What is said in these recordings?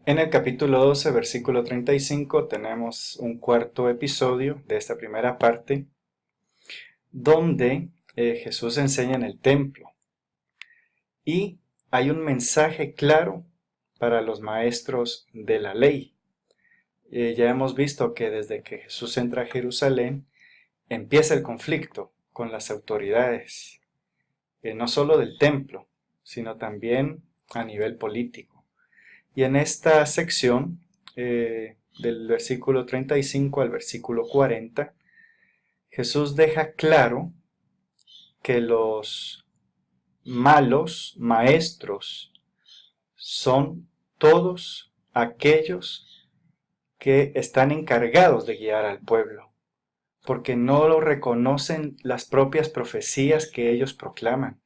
En el capítulo 12, versículo 35, tenemos un cuarto episodio de esta primera parte, donde Jesús enseña en el templo y hay un mensaje claro para los maestros de la ley. Ya hemos visto que desde que Jesús entra a Jerusalén, empieza el conflicto con las autoridades, no solo del templo, sino también a nivel político. Y en esta sección, del versículo 35 al versículo 40, Jesús deja claro que los malos maestros son todos aquellos que están encargados de guiar al pueblo, porque no lo reconocen las propias profecías que ellos proclaman,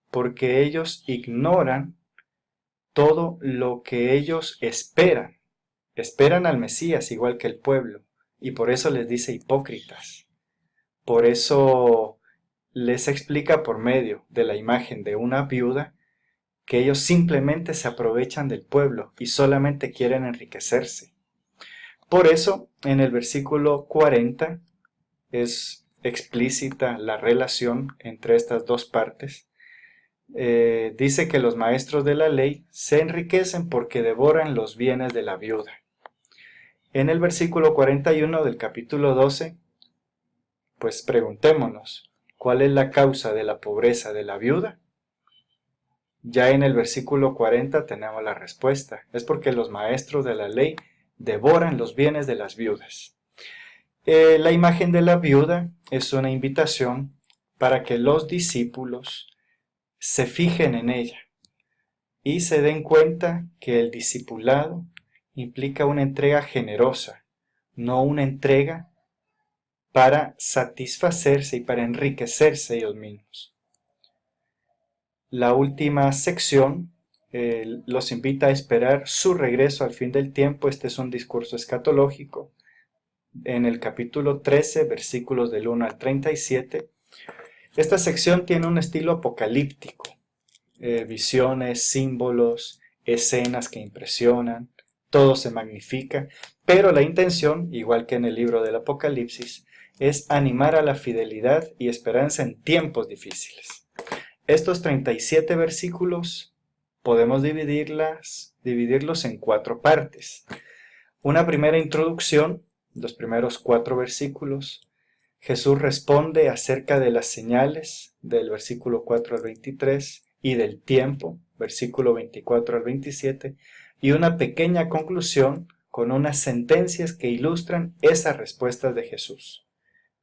porque ellos ignoran todo lo que ellos esperan. Esperan al Mesías igual que el pueblo, y por eso les dice hipócritas. Por eso les explica por medio de la imagen de una viuda que ellos simplemente se aprovechan del pueblo y solamente quieren enriquecerse. Por eso, en el versículo 40 es explícita la relación entre estas dos partes. Dice que los maestros de la ley se enriquecen porque devoran los bienes de la viuda. En el versículo 41 del capítulo 12, pues preguntémonos, ¿cuál es la causa de la pobreza de la viuda? Ya en el versículo 40 tenemos la respuesta. Es porque los maestros de la ley devoran los bienes de las viudas. La imagen de la viuda es una invitación para que los discípulos se fijen en ella y se den cuenta que el discipulado implica una entrega generosa, no una entrega para satisfacerse y para enriquecerse ellos mismos. La última sección los invita a esperar su regreso al fin del tiempo. Este es un discurso escatológico. En el capítulo 13, versículos del 1 al 37, esta sección tiene un estilo apocalíptico. Visiones, símbolos, escenas que impresionan, todo se magnifica, pero la intención, igual que en el libro del Apocalipsis, es animar a la fidelidad y esperanza en tiempos difíciles. Estos 37 versículos podemos dividirlos en 4 partes. Una primera introducción, los primeros 4 versículos. Jesús responde acerca de las señales del versículo 4 al 23 y del tiempo, versículo 24 al 27, y una pequeña conclusión con unas sentencias que ilustran esas respuestas de Jesús,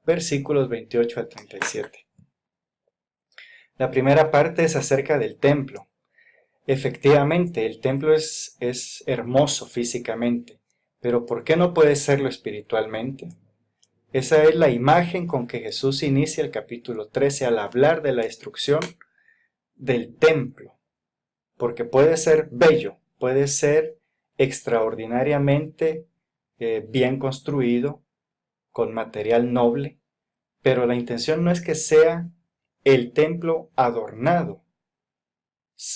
versículos 28 al 37. La primera parte es acerca del templo. Efectivamente, el templo es hermoso físicamente, pero ¿por qué no puede serlo espiritualmente? Esa es la imagen con que Jesús inicia el capítulo 13 al hablar de la destrucción del templo, porque puede ser bello, puede ser extraordinariamente bien construido, con material noble, pero la intención no es que sea el templo adornado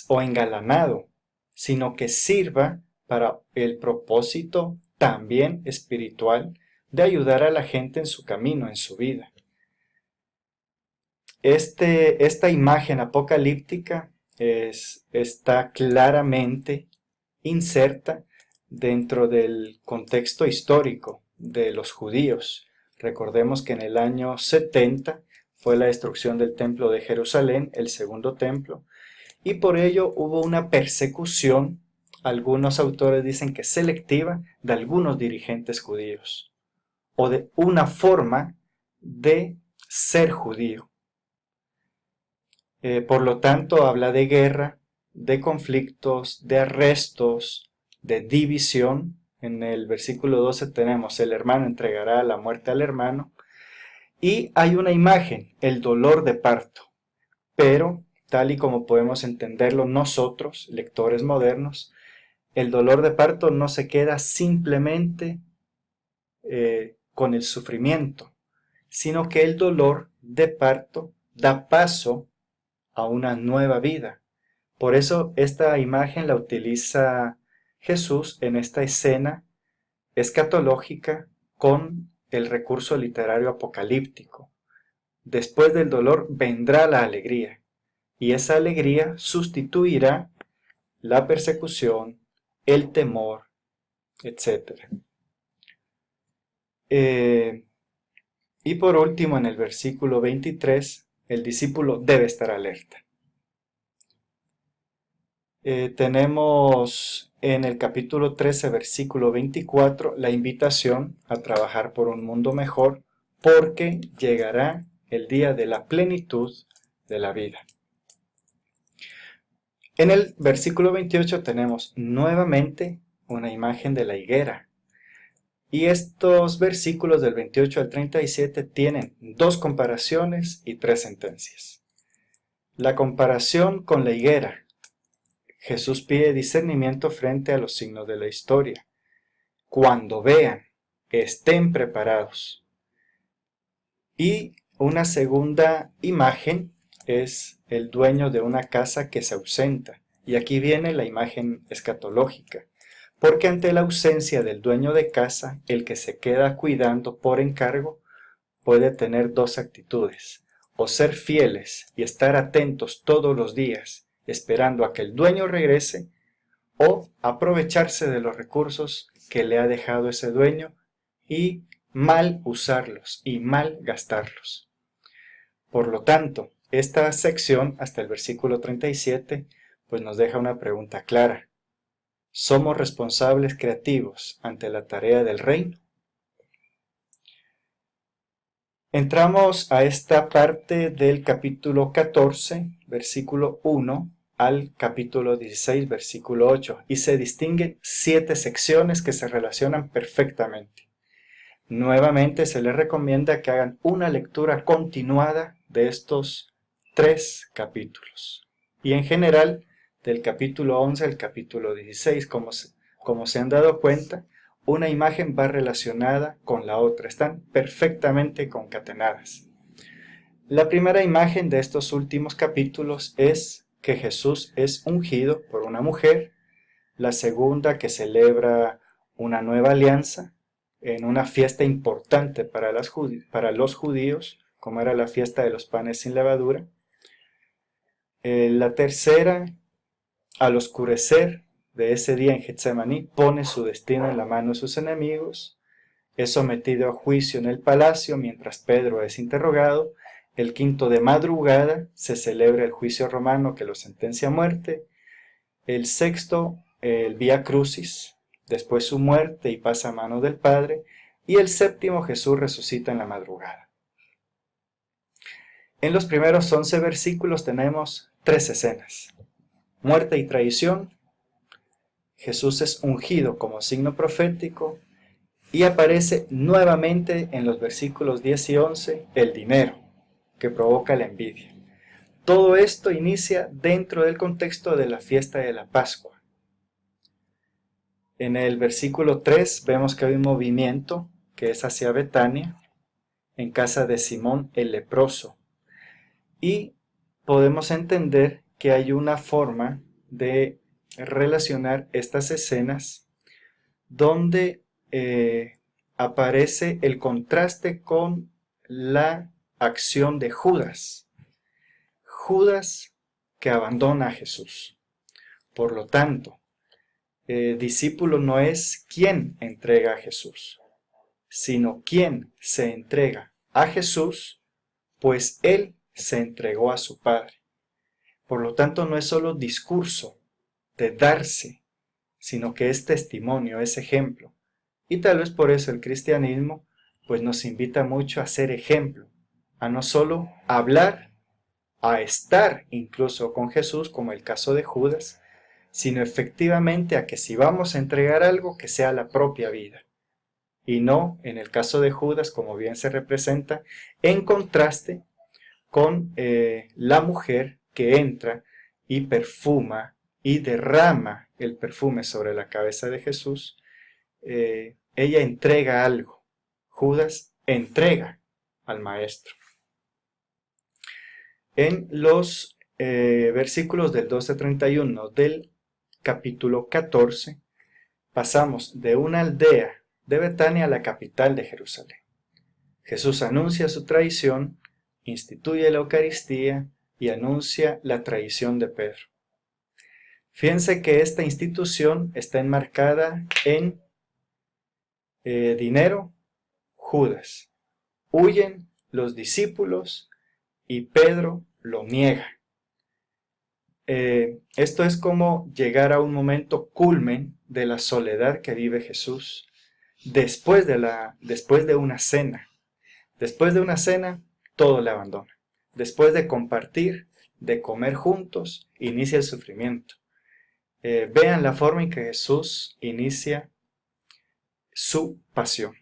o engalanado, sino que sirva para el propósito también espiritual de ayudar a la gente en su camino, en su vida. Esta imagen apocalíptica está claramente inserta dentro del contexto histórico de los judíos. Recordemos que en el año 70 fue la destrucción del templo de Jerusalén, el segundo templo, y por ello hubo una persecución, algunos autores dicen que selectiva, de algunos dirigentes judíos, o de una forma de ser judío. Por lo tanto, habla de guerra, de conflictos, de arrestos, de división. En el versículo 12 tenemos: el hermano entregará la muerte al hermano. Y hay una imagen, el dolor de parto. Pero, tal y como podemos entenderlo nosotros, lectores modernos, el dolor de parto no se queda simplemente con el sufrimiento, sino que el dolor de parto da paso a una nueva vida. Por eso esta imagen la utiliza Jesús en esta escena escatológica con el recurso literario apocalíptico. Después del dolor vendrá la alegría, y esa alegría sustituirá la persecución, el temor, etc. Y por último, en el versículo 23, el discípulo debe estar alerta. Tenemos en el capítulo 13, versículo 24, la invitación a trabajar por un mundo mejor, porque llegará el día de la plenitud de la vida. En el versículo 28 tenemos nuevamente una imagen de la higuera. Y estos versículos del 28 al 37 tienen dos comparaciones y tres sentencias. La comparación con la higuera. Jesús pide discernimiento frente a los signos de la historia. Cuando vean, estén preparados. Y una segunda imagen es el dueño de una casa que se ausenta. Y aquí viene la imagen escatológica. Porque ante la ausencia del dueño de casa, el que se queda cuidando por encargo puede tener dos actitudes: o ser fieles y estar atentos todos los días, esperando a que el dueño regrese, o aprovecharse de los recursos que le ha dejado ese dueño y mal usarlos y mal gastarlos. Por lo tanto, esta sección, hasta el versículo 37, pues nos deja una pregunta clara. ¿Somos responsables creativos ante la tarea del reino? Entramos a esta parte del capítulo 14, versículo 1, al capítulo 16, versículo 8, y se distinguen 7 secciones que se relacionan perfectamente. Nuevamente se les recomienda que hagan una lectura continuada de estos 3 capítulos. Y en general, del capítulo 11 al capítulo 16, como se han dado cuenta, una imagen va relacionada con la otra, están perfectamente concatenadas. La primera imagen de estos últimos capítulos es que Jesús es ungido por una mujer, la segunda que celebra una nueva alianza en una fiesta importante para los judíos, como era la fiesta de los panes sin levadura. La tercera, al oscurecer de ese día en Getsemaní, pone su destino en la mano de sus enemigos, es sometido a juicio en el palacio mientras Pedro es interrogado. El quinto, de madrugada, se celebra el juicio romano que lo sentencia a muerte. El sexto, el Vía Crucis, después su muerte y pasa a manos del Padre. Y el séptimo, Jesús resucita en la madrugada. En los primeros 11 versículos tenemos 3 escenas: muerte y traición, Jesús es ungido como signo profético, y aparece nuevamente en los versículos 10 y 11 el dinero, que provoca la envidia. Todo esto inicia dentro del contexto de la fiesta de la Pascua. En el versículo 3 vemos que hay un movimiento que es hacia Betania, en casa de Simón el leproso. Y podemos entender que hay una forma de relacionar estas escenas donde aparece el contraste con la acción de Judas. Judas que abandona a Jesús. Por lo tanto, discípulo no es quien entrega a Jesús, sino quien se entrega a Jesús, pues Él se entregó a su Padre. Por lo tanto, no es solo discurso de darse, sino que es testimonio, es ejemplo. Y tal vez por eso el cristianismo pues nos invita mucho a ser ejemplo, a no solo hablar, a estar incluso con Jesús, como el caso de Judas, sino efectivamente a que si vamos a entregar algo, que sea la propia vida. Y no, en el caso de Judas, como bien se representa, en contraste con la mujer que entra y perfuma y derrama el perfume sobre la cabeza de Jesús. Ella entrega algo. Judas entrega al maestro. En los versículos del 12 al 31 del capítulo 14 pasamos de una aldea de Betania a la capital de Jerusalén. Jesús anuncia su traición, instituye la Eucaristía y anuncia la traición de Pedro. Fíjense que esta institución está enmarcada en dinero, Judas. Huyen los discípulos y Pedro lo niega. Esto es como llegar a un momento culmen de la soledad que vive Jesús después de una cena. Después de una cena, todo le abandona. Después de compartir, de comer juntos, inicia el sufrimiento. Vean la forma en que Jesús inicia su pasión.